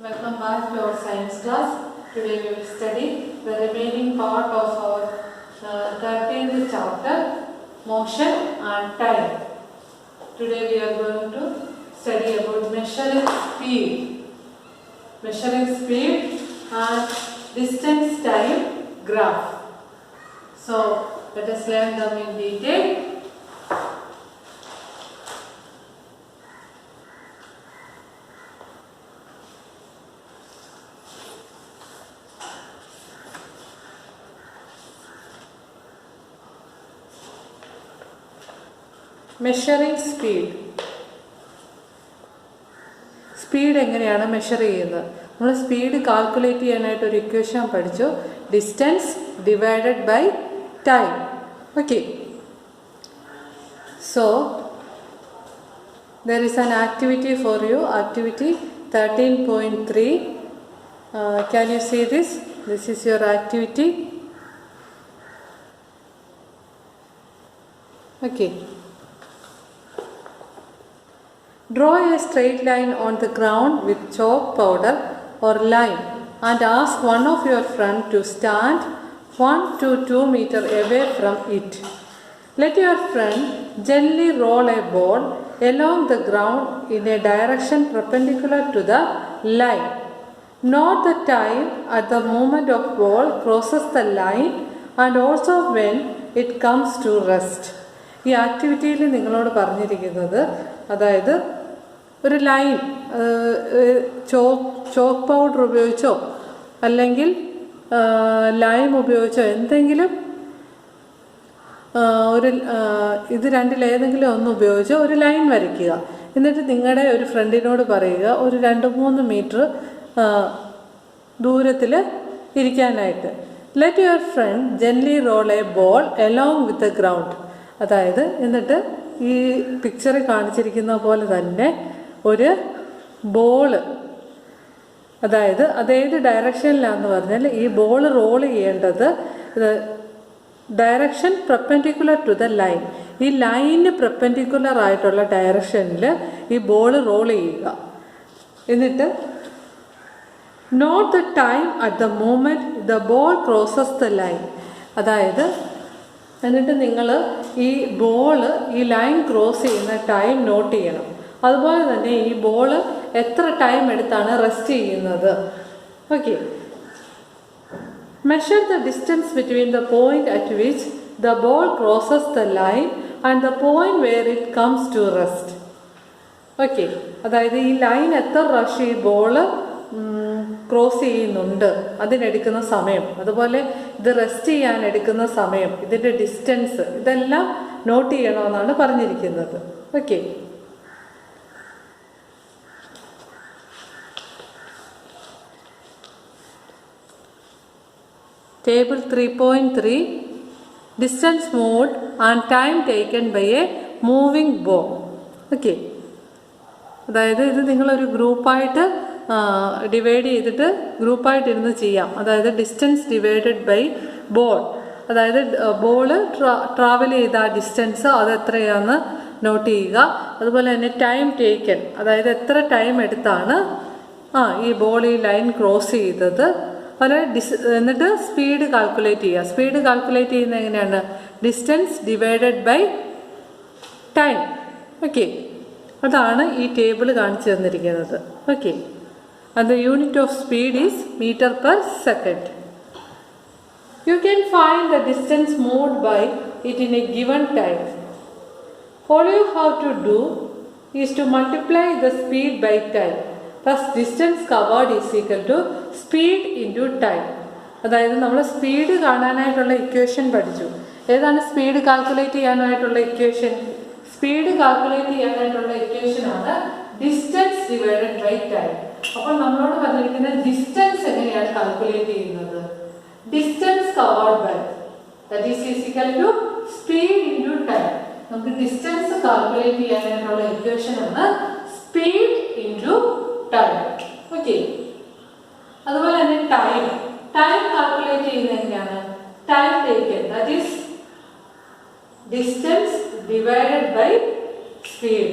Welcome back to our science class. Today we will study the remaining part of our 13th chapter, motion and time. Today we are going to study about measuring speed and distance time graph. So let us learn them in detail. Measuring speed എങ്ങനെയാണ് measure ചെയ്യുന്നത്? നമ്മൾ speed calculate ചെയ്യാനായിട്ട് ഒരു equation പഠിച്ചു, distance divided by time. Okay, so there is an activity for you, activity 13.3. Can you see this? This is your activity. Okay. Draw a straight line on the ground with chalk powder or lime and ask one of your friends to stand 1 to 2 meters away from it. Let your friend gently roll a ball along the ground in a direction perpendicular to the line. Note the time at the moment of ball crosses the line and also when it comes to rest. ഈ ആക്ടിവിറ്റിയിൽ നിങ്ങളോട് പറഞ്ഞിരിക്കുന്നത്, അതായത് ഒരു line chalk powder ഉപയോഗിച്ചോ അല്ലെങ്കിൽ lime ഉപയോഗിച്ചോ എന്തെങ്കിലും ഇത് രണ്ടിലേതെങ്കിലും ഒന്ന് ഉപയോഗിച്ച് ഒരു ലൈൻ വരയ്ക്കുക. എന്നിട്ട് നിങ്ങളുടെ ഒരു ഫ്രണ്ടിനോട് പറയുക ഒരു 2-3 മീറ്റർ ദൂരത്തിൽ ഇരിക്കാനായിട്ട്. Let your friend gently roll a ball along with the ground. അതായത് എന്നിട്ട് ഈ പിക്ചറിൽ കാണിച്ചിരിക്കുന്ന പോലെ തന്നെ ഒരു ബോള്, അതായത് അതേത് ഡയറക്ഷനിലാണെന്ന് പറഞ്ഞാൽ ഈ ബോൾ റോൾ ചെയ്യേണ്ടത് direction perpendicular to the line. ഈ ലൈനിന് പെർപെൻഡിക്കുലർ ആയിട്ടുള്ള ഡയറക്ഷനിൽ ഈ ബോൾ റോൾ ചെയ്യുക. എന്നിട്ട് note the time at the moment the ball crosses the line. അതായത് എന്നിട്ട് നിങ്ങൾ ഈ ബോള് ഈ ലൈൻ ക്രോസ് ചെയ്യുന്ന ടൈം നോട്ട് ചെയ്യണം. അതുപോലെ തന്നെ ഈ ബോള് എത്ര ടൈം എടുത്താണ് റെസ്റ്റ് ചെയ്യുന്നത്. Okay, measure the distance between the point at which the ball crosses the line and the point where it comes to rest. Okay, അതായത് ഈ ലൈൻ എത്ര പ്രാവശ്യം ഈ ബോള് ക്രോസ് ചെയ്യുന്നുണ്ട്, അതിനെടുക്കുന്ന സമയം, അതുപോലെ ഇത് റെസ്റ്റ് ചെയ്യാൻ എടുക്കുന്ന സമയം, ഇതിൻ്റെ ഡിസ്റ്റൻസ്, ഇതെല്ലാം നോട്ട് ചെയ്യണമെന്നാണ് പറഞ്ഞിരിക്കുന്നത്. Okay, table 3.3 distance moved and time taken by a moving ball. Okay, അതായത് ഇത് നിങ്ങളൊരു ഗ്രൂപ്പായിട്ട് ഡിവൈഡ് ചെയ്തിട്ട് ഗ്രൂപ്പായിട്ടിരുന്ന് ചെയ്യാം. അതായത് ഡിസ്റ്റൻസ് ഡിവൈഡഡ് ബൈ ബോൾ, അതായത് ബോള് ട്രാവൽ ചെയ്ത ആ ഡിസ്റ്റൻസ് അത് എത്രയാണെന്ന് നോട്ട് ചെയ്യുക. അതുപോലെ തന്നെ ടൈം ടേക്കൺ, അതായത് എത്ര ടൈം എടുത്താണ് ഈ ബോൾ ഈ ലൈൻ ക്രോസ് ചെയ്തത്. എന്നിട്ട് സ്പീഡ് കാൽക്കുലേറ്റ് ചെയ്യുക. സ്പീഡ് കാൽക്കുലേറ്റ് ചെയ്യുന്നത് എങ്ങനെയാണ്? Distance divided by time. Okay, അതാണ് ഈ ടേബിൾ കാണിച്ചു തന്നിരിക്കുന്നത്. Okay, and the unit of speed is meter per second. You can find the distance moved by it in a given time. All you have to do is to multiply the speed by time. Thus distance covered is equal to speed into time. അതായത് നമ്മൾ speed കാണാനായിട്ടുള്ള equation പഠിച്ചു. ഏതാണ് speed calculate ചെയ്യാനായിട്ടുള്ള equation? Speed calculate ചെയ്യാനായിട്ടുള്ള ഇക്വേഷനാണ് distance divided by time. അപ്പോൾ നമ്മളോട് പറഞ്ഞിരിക്കുന്ന ഡിസ്റ്റൻസ് എങ്ങനെയാണ് കാൽക്കുലേറ്റ് ചെയ്യുന്നത്? Distance covered by that is equal to speed into time. നമുക്ക് ഡിസ്റ്റൻസ് കാൽക്കുലേറ്റ് ചെയ്യാനായിട്ടുള്ള ഇക്വേഷൻ ആണ് സ്പീഡ് ഇൻടു ടൈം. ഓക്കെ, അതുപോലെ തന്നെ ടൈം കാൽക്കുലേറ്റ് ചെയ്യുന്നത് എങ്ങനെയാണ്? Time taken that is distance divided by speed.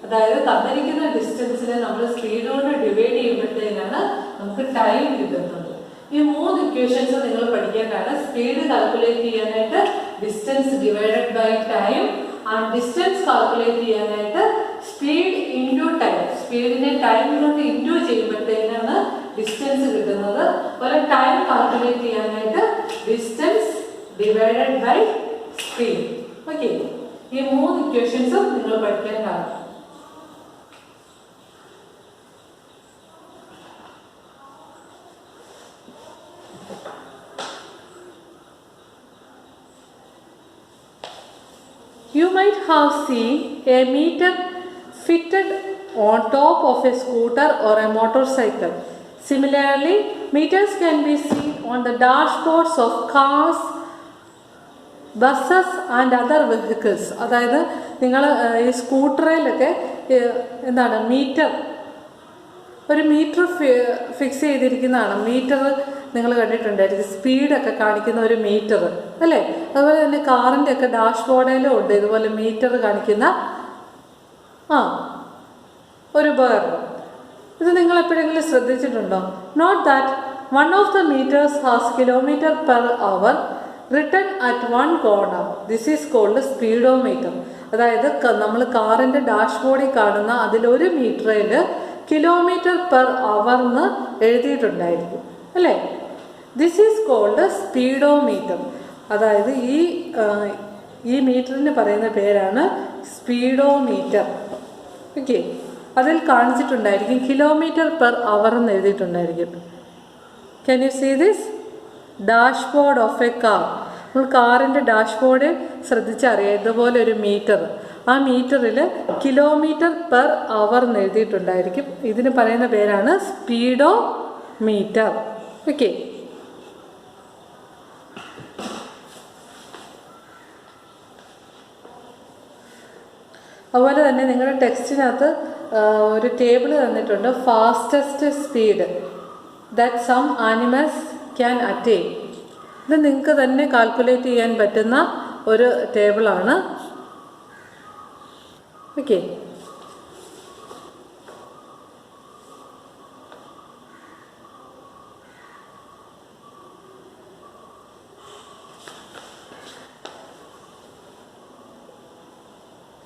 അതായത് തന്നിരിക്കുന്ന ഡിസ്റ്റൻസിനെ നമ്മൾ സ്പീഡ് കൊണ്ട് ഡിവൈഡ് ചെയ്യുമ്പോഴത്തേനാണ് ടൈം കിട്ടുന്നത്. ഈ 3 ഇക്വേഷൻസ് നിങ്ങൾ പഠിക്കേണ്ടതാണ്. സ്പീഡ് കാൽക്കുലേറ്റ് ചെയ്യാനായിട്ട് distance divided by time, and distance calculate ചെയ്യാനായിട്ട് സ്പീഡ് ഇൻറ്റു ടൈം. സ്പീഡിനെ ടൈം കൊണ്ട് ഇൻറ്റു ചെയ്യുമ്പോഴത്തേക്കാണ് ഡിസ്റ്റൻസ് കിട്ടുന്നത്. അതുപോലെ ടൈം കാൽക്കുലേറ്റ് ചെയ്യാനായിട്ട് distance divided by speed. Okay, ഈ 3 ഇക്വേഷൻസും നിങ്ങൾ പഠിക്കേണ്ടതാണ്. You might have seen a meter fitted on top of a scooter or a motorcycle. Similarly, meters can be seen on the dashboards of cars, buses and other vehicles. അതായത് നിങ്ങൾ ഈ സ്കൂട്ടറിലൊക്കെ എന്താണ് metre, ഒരു metre fix ചെയ്തിരിക്കുന്നതാണ്. Metre നിങ്ങൾ കണ്ടിട്ടുണ്ടായിരിക്കും, സ്പീഡൊക്കെ കാണിക്കുന്ന ഒരു metre അല്ലേ. അതുപോലെ തന്നെ കാറിൻ്റെ ഒക്കെ ഡാഷ്ബോർഡിലും ഉണ്ട് ഇതുപോലെ മീറ്റർ കാണിക്കുന്ന ഒരു ഉപകരണം. ഇത് നിങ്ങൾ എപ്പോഴെങ്കിലും ശ്രദ്ധിച്ചിട്ടുണ്ടോ? Note that one of the metres has kilometre per hour written at one corner. This is called speedometer. അതായത് നമ്മൾ കാറിൻ്റെ ഡാഷ്ബോർഡിൽ കാണുന്ന അതിലൊരു മീറ്ററിൽ കിലോമീറ്റർ പെർ അവർന്ന് എഴുതിയിട്ടുണ്ടായിരിക്കും അല്ലേ. This is called speedometer. അതായത് ഈ മീറ്ററിന് പറയുന്ന പേരാണ് സ്പീഡോമീറ്റർ. ഓക്കെ, അതിൽ കാണിച്ചിട്ടുണ്ടായിരിക്കും കിലോമീറ്റർ പെർ അവർ എന്ന് എഴുതിയിട്ടുണ്ടായിരിക്കും. Can you see this? Dashboard of a car. നമ്മൾ കാറിൻ്റെ ഡാഷ്ബോർഡ് ശ്രദ്ധിച്ചറിയാം, ഇതുപോലെ ഒരു മീറ്റർ. ആ മീറ്ററിൽ കിലോമീറ്റർ പെർ അവർ എന്ന് എഴുതിയിട്ടുണ്ടായിരിക്കും. ഇതിന് പറയുന്ന പേരാണ് സ്പീഡോ മീറ്റർ. ഓക്കെ, അതുപോലെ തന്നെ നിങ്ങളുടെ ടെക്സ്റ്റിനകത്ത് ഒരു ടേബിൾ തന്നിട്ടുണ്ട്, fastest speed that some animals can attain. ഇത് നിങ്ങൾക്ക് തന്നെ കാൽക്കുലേറ്റ് ചെയ്യാൻ പറ്റുന്ന ഒരു ടേബിളാണ്. Okay,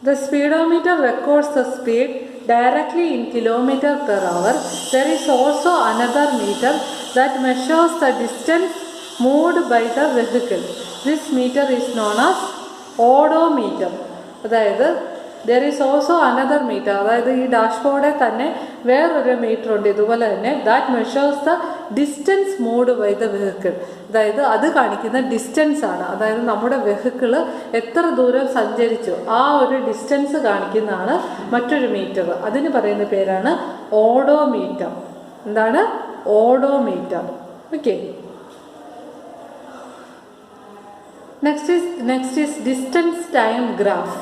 the speedometer records the speed directly in kilometer per hour. There is also another meter that measures the distance moved by the vehicle. This meter is known as odometer. അതായത് there is also another meter, അതായത് ഈ ഡാഷ്ബോർഡിൽ തന്നെ വേറൊരു metre ഉണ്ട് ഇതുപോലെ തന്നെ, that measures the distance moved by the vehicle. അതായത് അത് കാണിക്കുന്ന ഡിസ്റ്റൻസ് ആണ്. അതായത് നമ്മുടെ വെഹിക്കിള് എത്ര ദൂരം സഞ്ചരിച്ചു ആ ഒരു ഡിസ്റ്റൻസ് കാണിക്കുന്നതാണ് മറ്റൊരു മീറ്റർ. അതിന് പറയുന്ന പേരാണ് ഓഡോമീറ്റർ. എന്താണ്? Odometer. Okay, next is distance time graph.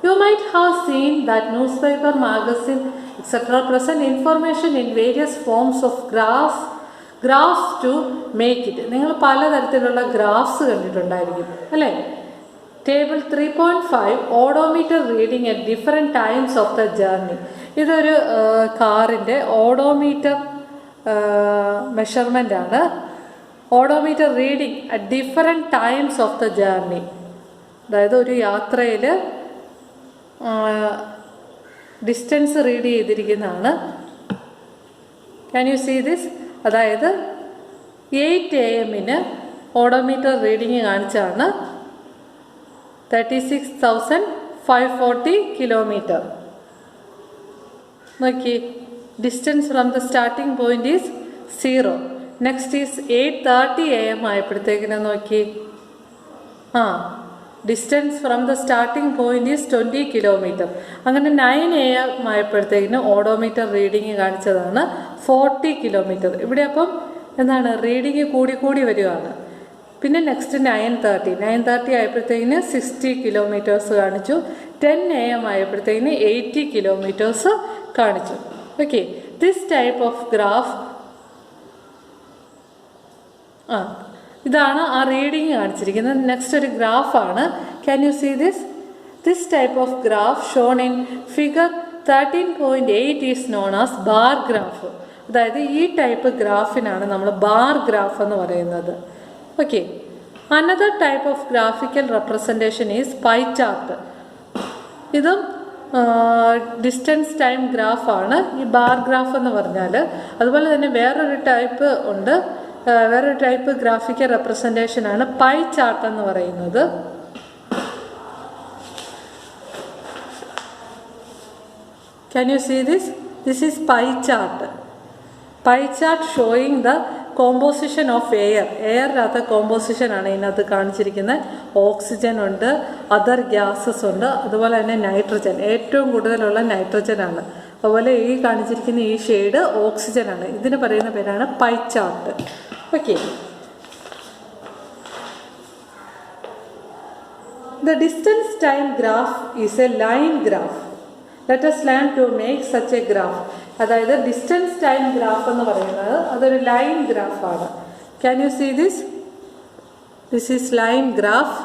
You might have seen that newspaper, magazine, etc. present information in various forms of graphs to make it. നിങ്ങൾ പലതരത്തിലുള്ള ഗ്രാഫ്സ് കണ്ടിട്ടുണ്ടായിരിക്കും അല്ലേ. Table 3.5 odometer reading at different times of the journey. ഇതൊരു കാറിൻ്റെ odometer measurement ആണ്. Odometer reading at different times of the journey. അതായത് ഒരു യാത്രയിൽ ഡിസ്റ്റൻസ് റീഡ് ചെയ്തിരിക്കുന്നതാണ്. Can you see this? അതായത് 8 AM ഓഡോമീറ്റർ റീഡിങ് കാണിച്ചാണ് 36,540 കിലോമീറ്റർ. നോക്കി, distance from the starting point is 0. Next is 8:30 AM ആയപ്പോഴത്തേക്കിന് നോക്കി, distance from the starting point is 20 kilometre. അങ്ങനെ 9 AM ആയപ്പോഴത്തേക്കിന് ഓഡോമീറ്റർ റീഡിങ് കാണിച്ചതാണ് 40 കിലോമീറ്റർ. ഇവിടെ അപ്പം എന്താണ്, റീഡിങ് കൂടി വരികയാണ്. പിന്നെ നെക്സ്റ്റ് 9:30 ആയപ്പോഴത്തേക്കിന് 60 കിലോമീറ്റേഴ്സ് കാണിച്ചു. 10 AM ആയപ്പോഴത്തേക്കിന് 80 കിലോമീറ്റേഴ്സ് കാണിച്ചു. Okay, this type of graph, ഇതാണ് ആ റീഡിങ് കാണിച്ചിരിക്കുന്നത്. നെക്സ്റ്റ് ഒരു ഗ്രാഫാണ്. Can you see this? This type of graph shown in figure 13.8 is known as bar graph. അതായത് ഈ ടൈപ്പ് ഗ്രാഫിനാണ് നമ്മൾ ബാർ ഗ്രാഫ് എന്ന് പറയുന്നത്. ഓക്കെ, another type of graphical representation is pie chart. ഇതും ഡിസ്റ്റൻസ് ടൈം ഗ്രാഫാണ് ഈ ബാർ ഗ്രാഫ് എന്ന് പറഞ്ഞാൽ. അതുപോലെ തന്നെ വേറൊരു ടൈപ്പ് ഉണ്ട്, വേറൊരു ടൈപ്പ് ഗ്രാഫിക്കൽ റെപ്രസെൻറ്റേഷനാണ് പൈ ചാർട്ട് എന്ന് പറയുന്നത്. Can you see this? This is pie chart. Pie chart showing the composition of air. എയറിനകത്ത് കോമ്പോസിഷൻ ആണ് ഇതിനകത്ത് കാണിച്ചിരിക്കുന്നത്. ഓക്സിജൻ ഉണ്ട്, അതർ ഗ്യാസസ് ഉണ്ട്, അതുപോലെ തന്നെ നൈട്രജൻ, ഏറ്റവും കൂടുതലുള്ള നൈട്രജൻ ആണ്. അതുപോലെ ഈ കാണിച്ചിരിക്കുന്ന ഈ ഷെയ്ഡ് ഓക്സിജൻ ആണ്. ഇതിന് പറയുന്ന പേരാണ് pie chart. Okay, the distance time graph is a line graph. Let us learn to make such a graph. അതായത് ഡിസ്റ്റൻസ് ടൈം ഗ്രാഫ് എന്ന് പറയുന്നത് അതൊരു ലൈൻ ഗ്രാഫാണ്. Can you see this? This is line graph.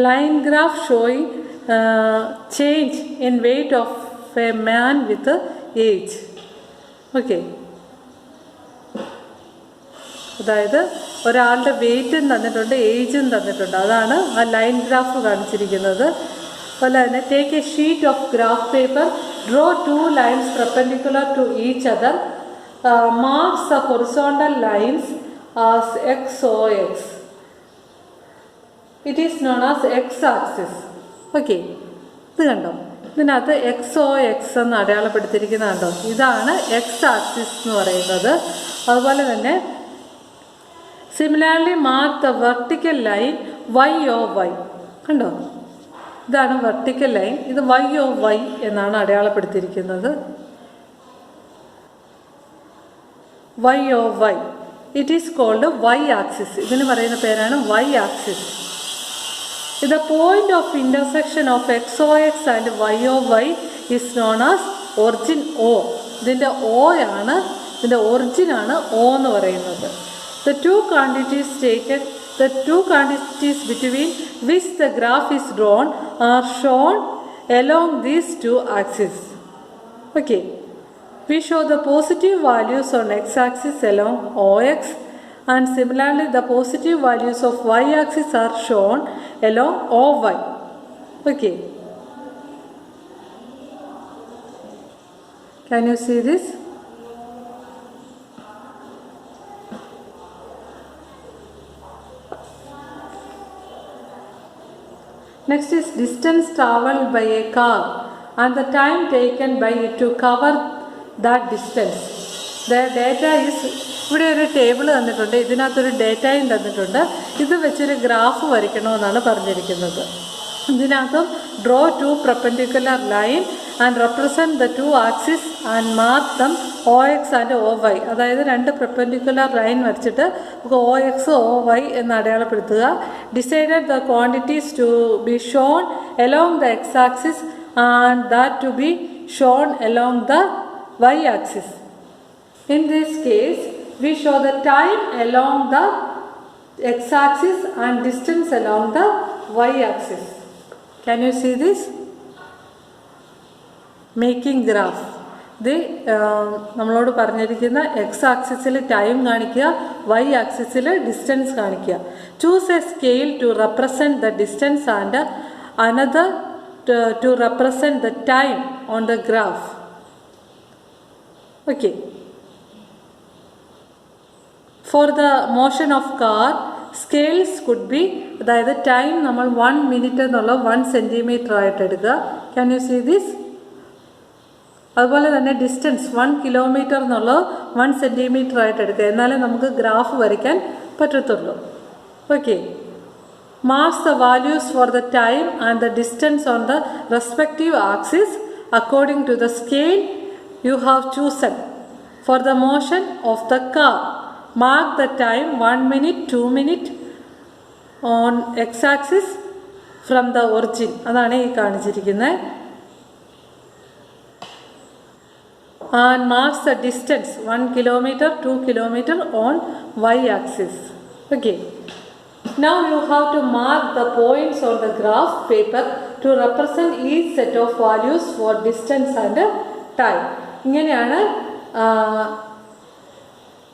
Line graph showing change in weight of a man with age. Okay, അതായത് ഒരാളുടെ വെയ്റ്റും തന്നിട്ടുണ്ട്, ഏജും തന്നിട്ടുണ്ട്. അതാണ് ആ ലൈൻ ഗ്രാഫ് കാണിച്ചിരിക്കുന്നത്. അതുപോലെ തന്നെ take A sheet of graph paper, draw 2 lines perpendicular to each other, marks the horizontal lines as x o x. It is known as x axis. Okay, ഇത് കണ്ടോ, ഇതിനകത്ത് എക്സ് ഒ എക്സ് എന്ന് അടയാളപ്പെടുത്തിയിരിക്കുന്നത് കണ്ടോ, ഇതാണ് X axis എന്ന് പറയുന്നത്. അതുപോലെ തന്നെ similarly mark the vertical line Y O Y. കണ്ടോ, ഇതാണ് വെർട്ടിക്കൽ ലൈൻ, ഇത് വൈ ഓ വൈ എന്നാണ് അടയാളപ്പെടുത്തിയിരിക്കുന്നത്. Y O Y, it is called Y axis. ഇതിന് പറയുന്ന പേരാണ് Y axis. The point of intersection of X O X and Y O Y is known as origin O. ഇതിൻ്റെ O ആണ്, ഇതിൻ്റെ ഒറിജിനാണ് O എന്ന് പറയുന്നത്. The two quantities between which the graph is drawn are shown along these two axes. Okay, we show the positive values on x-axis along OX, and similarly the positive values of y-axis are shown along OY. Okay, can you see this? Next is distance travelled by a car and the time taken by it to cover that distance. The data is, ഇവിടെ ഒരു table തന്നിട്ടുണ്ട്, ഇതിനകത്തൊരു ഡേറ്റയും തന്നിട്ടുണ്ട്. ഇത് വെച്ചൊരു graph വരയ്ക്കണമെന്നാണ് പറഞ്ഞിരിക്കുന്നത്. ഇതിനകത്തും draw 2 perpendicular line and represent the 2 axes and mark them OX and OY. അതായത് 2 perpendicular ലൈൻ വരച്ചിട്ട് നമുക്ക് OX OY എന്ന് അടയാളപ്പെടുത്തുക. Decided the quantities to be shown along the x-axis and that to be shown along the y-axis. In this case, we show the time along the x-axis and distance along the y-axis. Can you see this? Making graph. ഇത് നമ്മളോട് പറഞ്ഞിരിക്കുന്ന X ആക്സിസിൽ time കാണിക്കുക, Y ആക്സിസിൽ distance കാണിക്കുക. Choose a scale to represent the distance and another to represent the time on the graph. Okay, for the motion of car scales could be, അതായത് time നമ്മൾ 1 minute എന്നുള്ള 1 centimeter ആയിട്ട് എടുക്കുക. Can you see this? അതുപോലെ തന്നെ distance 1 kilometer എന്നുള്ള 1 centimeter ആയിട്ട് എടുക്കുക, എന്നാലേ നമുക്ക് ഗ്രാഫ് വരയ്ക്കാൻ പറ്റത്തുള്ളൂ. Okay, marks the values for the time and the distance on the respective axis according to the scale you have chosen. For the motion of the car mark the time 1 minute, 2 minute on x-axis from the origin. അതാണ് ഈ കാണിച്ചിരിക്കുന്നത്. And marks the distance 1 kilometer, 2 kilometer on y-axis. Okay. Now you have to mark the points on the graph paper to represent each set of values for distance and time. ഇങ്ങനെയാണ്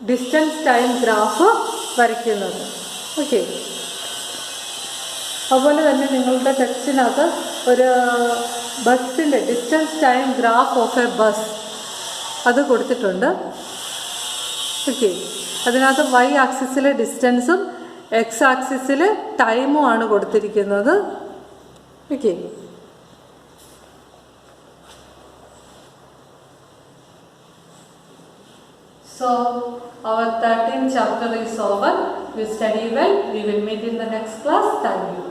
distance time graph വരയ്ക്കുന്നത്. Okay, അതുപോലെ തന്നെ നിങ്ങളുടെ ടെക്സ്റ്റിനകത്ത് ഒരു ബസ്സിൻ്റെ distance time graph of A bus അത് കൊടുത്തിട്ടുണ്ട്. Okay, അതിനകത്ത് വൈ ആക്സിസിൽ ഡിസ്റ്റൻസും എക്സ് ആക്സിസിൽ ടൈമും ആണ് കൊടുത്തിരിക്കുന്നത്. Okay, so our 13th chapter is over. We study well. We will meet in the next class. Thank you.